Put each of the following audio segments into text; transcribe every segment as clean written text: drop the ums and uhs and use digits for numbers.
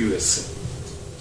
USA।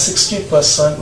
60%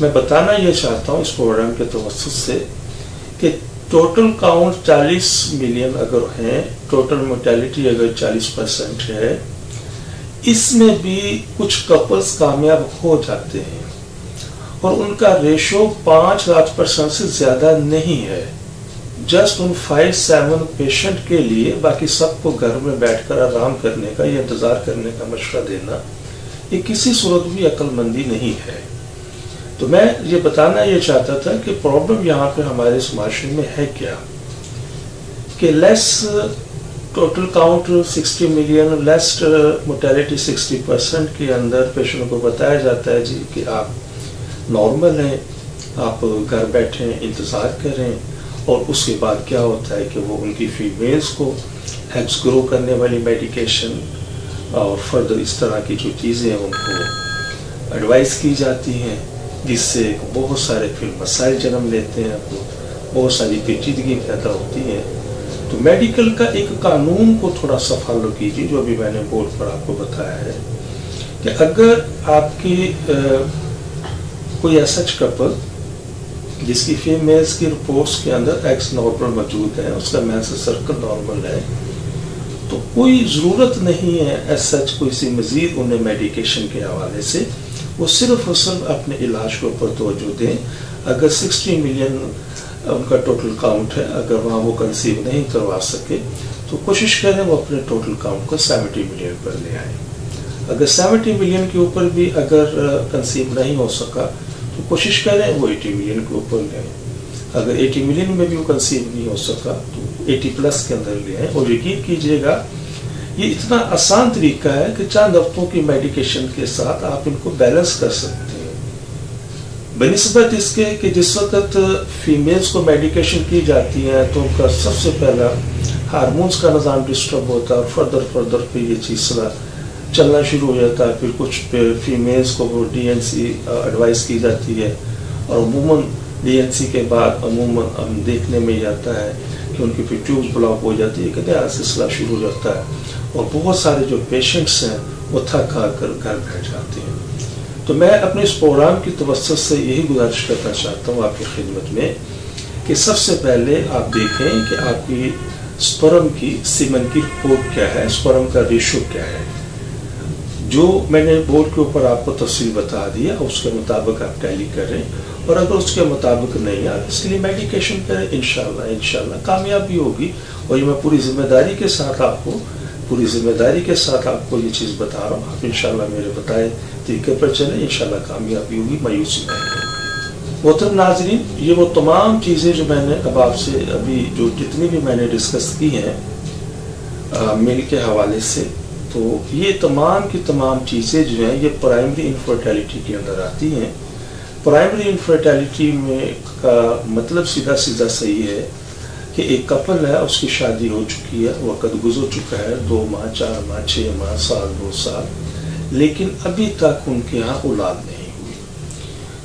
میں بتانا یہ چاہتا ہوں اس پروگرام کے توسط سے کہ ٹوٹل کاؤنٹ 40 ملین اگر ہیں، ٹوٹل مورٹیلٹی اگر 40% ہے، اس میں بھی کچھ کپلز کامیاب ہو جاتے ہیں اور ان کا ریشو 5% سے زیادہ نہیں ہے. جسٹ ان 5-7 پیشنٹ کے لیے باقی سب کو گھر میں بیٹھ کر آرام کرنے کا یا انتظار کرنے کا مشورہ دینا یہ کسی صورت بھی عقل مندی نہیں ہے. تو میں یہ بتانا یہ چاہتا تھا کہ پرابلم یہاں پہ ہمارے اس معاشرے میں ہے کیا کہ لیس ٹوٹل کاؤنٹ 60 ملین، لیس مورٹیلٹی 60% کے اندر پیشنٹ کو بتایا جاتا ہے جی کہ آپ نارمل ہیں، آپ گھر بیٹھیں انتظار کریں، اور اس کے بعد کیا ہوتا ہے کہ وہ ان کی فیمیلز کو ایگز گرو کرنے والی میڈیکیشن اور فردر اس طرح کی جو چیزیں ان کو ایڈوائز کی جاتی ہیں، جس سے بہت سارے پھر مسائل جنم لیتے ہیں، بہت ساری پیچیدگی پیدا ہوتی ہے. تو میڈیکل کا ایک قانون کو تھوڑا سا فالو کیجیے جو ابھی میں نے بورڈ پر آپ کو بتایا ہے کہ اگر آپ کی کوئی ایسا کپل جس کی فیمیلز کی رپورٹس کے اندر ایکس نارمل موجود ہے، اس کا مینسس سرکل نارمل ہے، تو کوئی ضرورت نہیں ہے ایز سچ کوئی سی مزید انہیں میڈیکیشن کے حوالے سے. وہ صرف اور صرف اپنے علاج کے اوپر توجہ دیں. اگر 60 ملین ان کا ٹوٹل کاؤنٹ ہے، اگر وہاں وہ کنسیو نہیں کروا سکے تو کوشش کریں وہ اپنے ٹوٹل کاؤنٹ کو 70 ملین پر لے آئیں. اگر 70 ملین کے اوپر بھی اگر کنسیو نہیں ہو سکا تو کوشش کریں وہ 80 ملین کے اوپر لے آئیں. اگر 80 ملین میں بھی وہ کنسیو نہیں ہو سکا تو 80+ کے اندر لے آئیں. اور یقین کیجئے گا یہ اتنا آسان طریقہ ہے کہ چند ہفتوں کی میڈیکیشن کے ساتھ آپ ان کو بیلنس کر سکتے ہیں، بنسبت اس کے کہ جس وقت فیمیلز کو میڈیکیشن کی جاتی ہے تو ان کا سب سے پہلا ہارمونز کا نظام ڈسٹرب ہوتا ہے، اور فردر پہ یہ چیز چلنا شروع ہو جاتا ہے. پھر کچھ فیمیلز کو وہ DNC ایڈوائز کی جاتی ہے، اور عموماً DNC کے بعد عموماً ہم دیکھنے میں یہ آتا ہے کہ ان کی پھر ٹیوبز بلاک ہو جاتی ہے، کہ نیا سلسلہ شروع ہو جاتا ہے، اور بہت سارے جو پیشنٹس ہیں وہ تھک ہار کر گھر بیٹھ جاتے ہیں. تو میں اپنے اس پروگرام کی توسط سے یہی گزارش کرنا چاہتا ہوں آپ کی خدمت میں کہ سب سے پہلے آپ دیکھیں کہ آپ کی سپرم کی سیمن کی رپورٹ کیا ہے، سپرم کا ریشو کیا ہے. جو میں نے بورڈ کے اوپر آپ کو تفصیل بتا دیا اس کے مطابق آپ ٹیلی کریں، اور اگر اس کے مطابق نہیں آپ اس کے لیے میڈیکیشن کریں. انشاءاللہ کامیابی ہوگی. اور یہ میں پوری ذمہ داری کے ساتھ آپ کو یہ چیز بتا رہا ہوں. آپ انشاءاللہ میرے بتائے طریقے پر چلیں، انشاءاللہ کامیابی ہوگی، مایوسی نہیں. محترم ناظرین، یہ وہ تمام چیزیں جو میں نے اب آپ سے ابھی جو جتنی بھی میں نے ڈسکس کی ہیں میل کے حوالے سے، تو یہ تمام کی تمام چیزیں جو ہیں یہ پرائمری انفرٹیلٹی کے اندر آتی ہیں. پرائمری انفرٹیلٹی میں کا مطلب سیدھا صحیح ہے کہ ایک کپل ہے، اس کی شادی ہو چکی ہے، وقت گزر چکا ہے 2 ماہ 4 ماہ 6 ماہ سال 2 سال، لیکن ابھی تک ان کے ہاں اولاد نہیں ہوئی.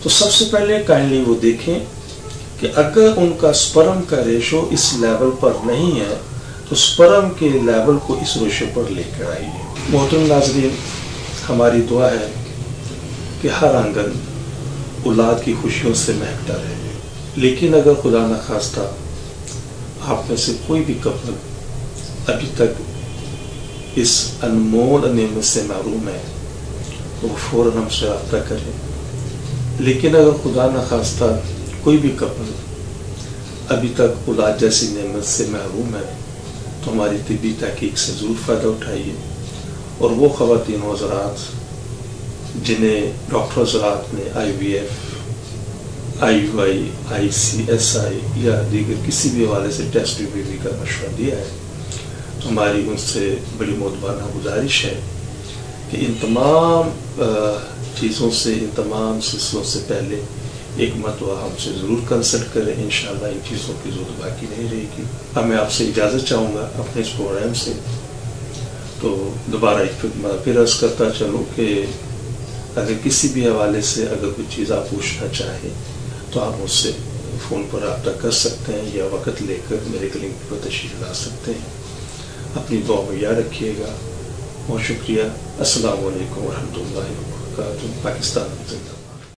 تو سب سے پہلے کائنڈلی وہ دیکھیں کہ اگر ان کا سپرم کا ریشو اس لیول پر نہیں ہے تو سپرم کے لیول کو اس ریشو پر لے کر آئیے. محترم ناظرین، ہماری دعا ہے کہ ہر آنگن اولاد کی خوشیوں سے مہکتا رہے. لیکن اگر خدا نخواستہ آپ میں سے کوئی بھی کپل ابھی تک اس انمول نعمت سے محروم ہے تو وہ فوراً ہم سے رابطہ کریں. لیکن اگر خدا نخواستہ کوئی بھی کپل ابھی تک اولاد جیسی نعمت سے محروم ہے تو ہماری طبی تحقیق سے ضرور فائدہ اٹھائیے. اور وہ خواتین و حضرات جنہیں ڈاکٹر حضرات نے IVF IUI ICSI یا دیگر کسی بھی حوالے سے ٹیسٹ بیبی کا مشورہ دیا ہے، تو ہماری ان سے بڑی معتبرانہ گزارش ہے کہ ان تمام چیزوں سے، ان تمام سلسلوں سے پہلے ایک مرتبہ ہم سے ضرور کنسلٹ کریں. انشاءاللہ ان چیزوں کی ضرورت باقی نہیں رہے گی. اب میں آپ سے اجازت چاہوں گا اپنے اس پروگرام سے. تو دوبارہ ایک پھر عرض کرتا چلوں کہ اگر کسی بھی حوالے سے اگر کوئی چیز آپ پوچھنا چاہیں تو آپ مجھ سے فون پر رابطہ کر سکتے ہیں یا وقت لے کر میرے کلینک پر تشریف لا سکتے ہیں. اپنی دعا میں یاد رکھیے گا. بہت شکریہ. السلام علیکم ورحمۃ اللہ وبرکاتہ. پاکستان زندہ.